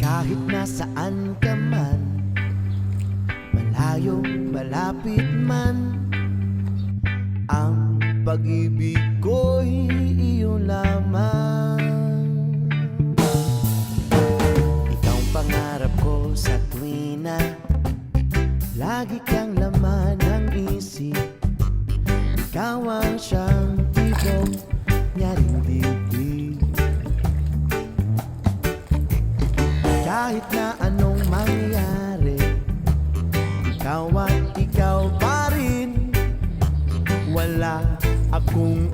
Kahit nasaan ka man, malayo, malapit man, ang pag-ibig ko'y iyo lamang. Ikaw ang pangarap ko sa tuwina, lagi kang laman ng isip. Ikaw ang siyang tibok nyaring dibdib. Kahit na anong mangyari, ikaw at ikaw pa rin. Wala akong